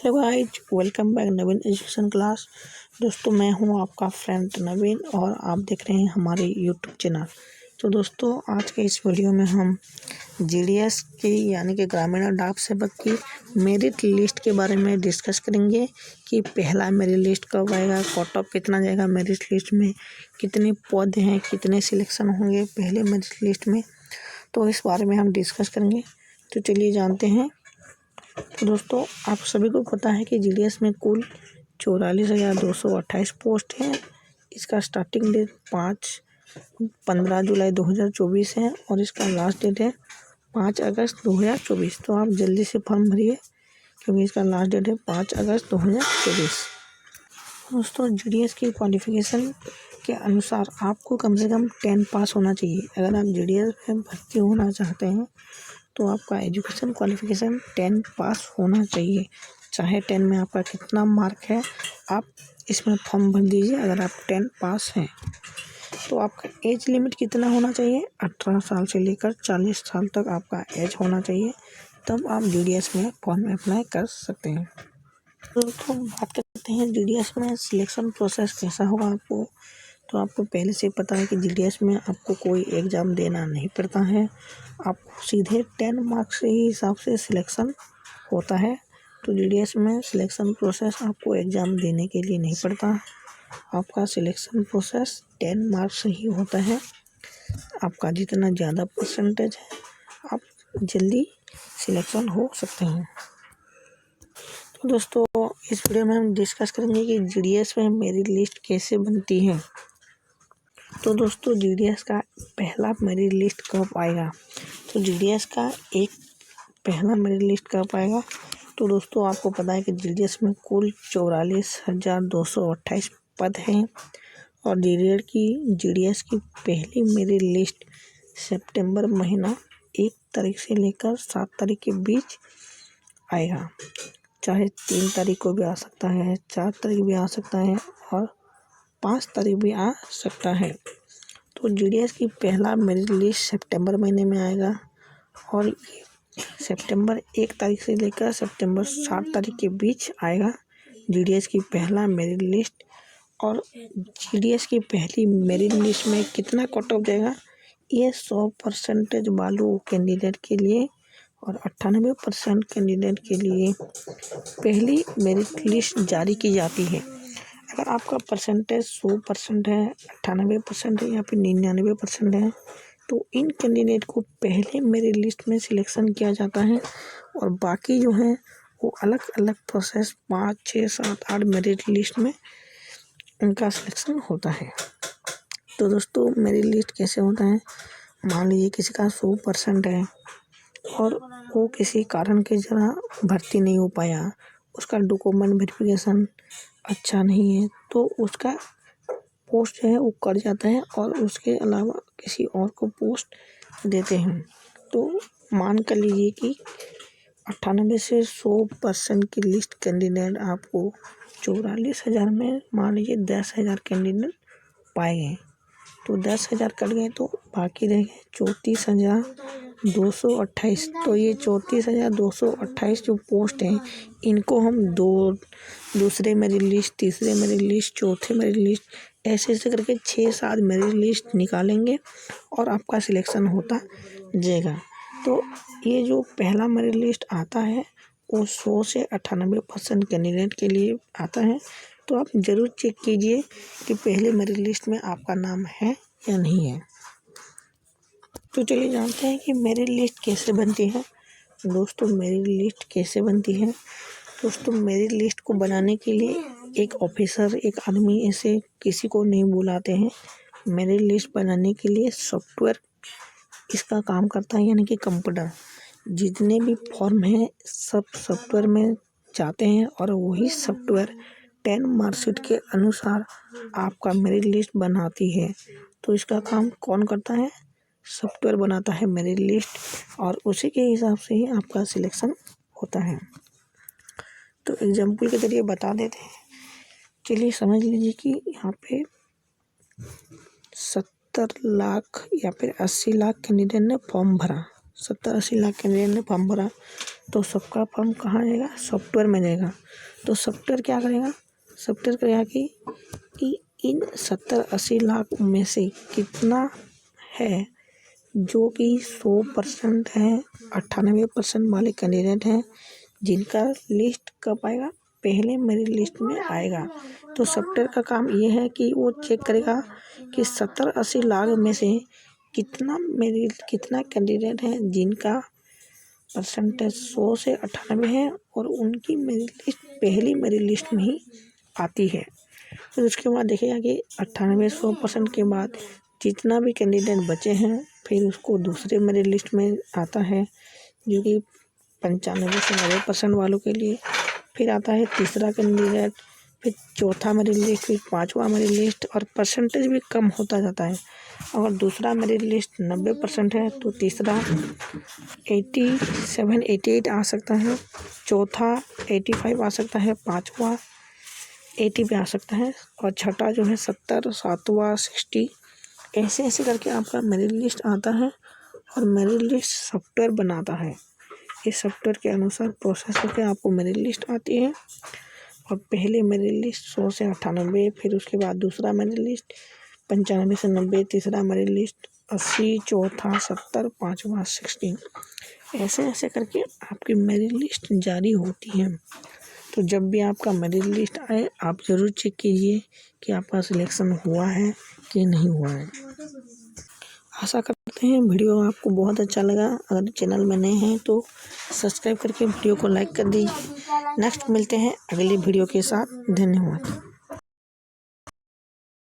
Hello guys, welcome back नवीन education class. दोस्तों, मैं हूं आपका फ्रेंड नवीन और आप देख रहे हैं हमारे यूट्यूब चैनल। तो दोस्तों, आज के इस वीडियो में हम जीडीएस की यानी कि ग्रामीण डाक सेवक की मेरिट लिस्ट के बारे में डिस्कस करेंगे कि पहला मेरिट लिस्ट कब आएगा, कट ऑफ कितना जाएगा, मेरिट लिस्ट में कितने पद हैं, कितने सिलेक्शन होंगे पहले मेरिट लिस्ट में। तो इस बारे में हम डिस्कस करेंगे। तो चलिए जानते हैं। तो दोस्तों, आप सभी को पता है कि जीडीएस में कुल 44,228 पोस्ट हैं। इसका स्टार्टिंग डेट 15 जुलाई 2024 है और इसका लास्ट डेट है 5 अगस्त 2024। तो आप जल्दी से फॉर्म भरिए क्योंकि इसका लास्ट डेट है 5 अगस्त 2024। दोस्तों, जीडीएस की क्वालिफिकेशन के अनुसार आपको कम से कम 10 पास होना चाहिए। अगर आप जीडीएस में भर्ती होना चाहते हैं तो आपका एजुकेशन क्वालिफिकेशन 10 पास होना चाहिए। चाहे 10 में आपका कितना मार्क है, आप इसमें फॉर्म भर दीजिए। अगर आप 10 पास हैं तो आपका एज लिमिट कितना होना चाहिए, 18 साल से लेकर 40 साल तक आपका एज होना चाहिए, तब आप जीडीएस में फॉर्म अप्लाई कर सकते हैं। दोस्तों, बात करते हैं जीडीएस में सिलेक्शन प्रोसेस कैसा होगा आपको। तो आपको पहले से पता है कि जीडीएस में आपको कोई एग्ज़ाम देना नहीं पड़ता है। आपको सीधे 10 मार्क्स के हिसाब से सिलेक्शन होता है। तो जीडीएस में सिलेक्शन प्रोसेस आपको एग्ज़ाम देने के लिए नहीं पड़ता। आपका सिलेक्शन प्रोसेस 10 मार्क्स से ही होता है। आपका जितना ज़्यादा परसेंटेज है, आप जल्दी सिलेक्शन हो सकते हैं। तो दोस्तों, इस वीडियो में हम डिस्कस करेंगे कि जीडीएस में मेरिट लिस्ट कैसे बनती है। तो दोस्तों, जीडीएस का पहला मेरिट लिस्ट कब आएगा। तो जीडीएस का एक पहला मेरिट लिस्ट कब आएगा। तो दोस्तों, आपको पता है कि जीडीएस में कुल 44,228 पद हैं और जीडीएस की पहली मेरिट लिस्ट सितंबर महीना 1 तारीख से लेकर 7 तारीख के बीच आएगा। चाहे 3 तारीख को भी आ सकता है, 4 तारीख भी आ सकता है और 5 तारीख भी आ सकता है। तो जीडीएस की पहला मेरिट लिस्ट सितंबर महीने में आएगा और ये सितंबर 1 तारीख से लेकर सितंबर 7 तारीख के बीच आएगा जीडीएस की पहला मेरिट लिस्ट। और जीडीएस की पहली मेरिट लिस्ट में कितना कट ऑफ जाएगा, ये 100% वालों कैंडिडेट के लिए और 98% कैंडिडेट के लिए पहली मेरिट लिस्ट जारी की जाती है। अगर आपका परसेंटेज 100% है, 98% है या फिर 99% है, तो इन कैंडिडेट को पहले मेरिट लिस्ट में सिलेक्शन किया जाता है और बाकी जो हैं वो अलग अलग प्रोसेस 5, 6, 7, 8 मेरिट लिस्ट में उनका सिलेक्शन होता है। तो दोस्तों, मेरिट लिस्ट कैसे होता है। मान लीजिए किसी का 100% है और वो किसी कारण के जरा भर्ती नहीं हो पाया, उसका डॉक्यूमेंट वेरिफिकेशन अच्छा नहीं है, तो उसका पोस्ट जो है वो कट जाता है और उसके अलावा किसी और को पोस्ट देते हैं। तो मान कर लीजिए कि 98 से 100% की लिस्ट कैंडिडेट आपको 44,000 में मान लीजिए 10,000 कैंडिडेट पाए गए। तो 10,000 कट गए तो बाकी रह गए 34,228। तो ये 34,228 जो पोस्ट हैं, इनको हम दूसरे मेरिट लिस्ट, तीसरे मेरिट लिस्ट, चौथे मेरिट लिस्ट, ऐसे ऐसे करके 6-7 मेरिट लिस्ट निकालेंगे और आपका सिलेक्शन होता जाएगा। तो ये जो पहला मेरिट लिस्ट आता है वो 100 से 98% कैंडिडेट के लिए आता है। तो आप ज़रूर चेक कीजिए कि पहले मेरिट लिस्ट में आपका नाम है या नहीं है। तो चलिए जानते हैं कि मेरिट लिस्ट कैसे बनती है। दोस्तों, मेरिट लिस्ट कैसे बनती है। दोस्तों, मेरिट लिस्ट को बनाने के लिए एक ऑफिसर, एक आदमी ऐसे किसी को नहीं बुलाते हैं। मेरिट लिस्ट बनाने के लिए सॉफ्टवेयर इसका काम करता है, यानी कि कंप्यूटर। जितने भी फॉर्म हैं सब सॉफ्टवेयर में जाते हैं और वही सॉफ्टवेयर 10 मार्कशीट के अनुसार आपका मेरिट लिस्ट बनाती है। तो इसका काम कौन करता है, सॉफ्टवेयर बनाता है मेरिट लिस्ट और उसी के हिसाब से ही आपका सिलेक्शन होता है। तो एग्जाम्पल के जरिए बता देते हैं। चलिए समझ लीजिए कि यहाँ पे 70 लाख या फिर 80 लाख कैंडिडेट ने फॉर्म भरा। 70-80 लाख कैंडिडेट ने फॉर्म भरा। तो सबका फॉर्म कहाँ जाएगा, सॉफ्टवेयर में जाएगा। तो सॉफ्टवेयर क्या करेगा, सॉफ्टवेयर करेगा कि इन 70-80 लाख में से कितना है जो कि 100% है, 98% वाले कैंडिडेट हैं जिनका लिस्ट कब आएगा, पहले मेरिट लिस्ट में आएगा। तो सॉफ्टवेयर का काम ये है कि वो चेक करेगा कि 70-80 लाख में से कितना कैंडिडेट है जिनका परसेंटेज 100 से 98 है और उनकी मेरिट लिस्ट पहली मेरिट लिस्ट में ही आती है। फिर उसके बाद देखेगा कि 98-100% के बाद जितना भी कैंडिडेट बचे हैं फिर उसको दूसरे मेरिट लिस्ट में आता है जो कि 95 से 90% वालों के लिए। फिर आता है तीसरा कैंडिडेट, फिर चौथा मेरिट लिस्ट, फिर पांचवा मेरिट लिस्ट, और परसेंटेज भी कम होता जाता है। अगर दूसरा मेरिट लिस्ट 90% है तो तीसरा 87-88 आ सकता है, चौथा 85 आ सकता है, पाँचवा 80 पे आ सकता है, और छठा जो है 70, सातवां 60, ऐसे ऐसे करके आपका मेरिट लिस्ट आता है। और मेरिट लिस्ट सॉफ्टवेयर बनाता है। इस सॉफ्टवेयर के अनुसार प्रोसेस होकर आपको मेरिट लिस्ट आती है। और पहले मेरिट लिस्ट 100 से 98, फिर उसके बाद दूसरा मेरिट लिस्ट 95 से 90, तीसरा मेरिट लिस्ट 80, चौथा 70, पाँचवा 60, ऐसे ऐसे करके आपकी मेरिट लिस्ट जारी होती है। तो जब भी आपका मेरिट लिस्ट आए आप ज़रूर चेक कीजिए कि आपका सिलेक्शन हुआ है कि नहीं हुआ है। आशा करते हैं वीडियो आपको बहुत अच्छा लगा। अगर चैनल में नए हैं तो सब्सक्राइब करके वीडियो को लाइक कर दीजिए। नेक्स्ट मिलते हैं अगली वीडियो के साथ। धन्यवाद।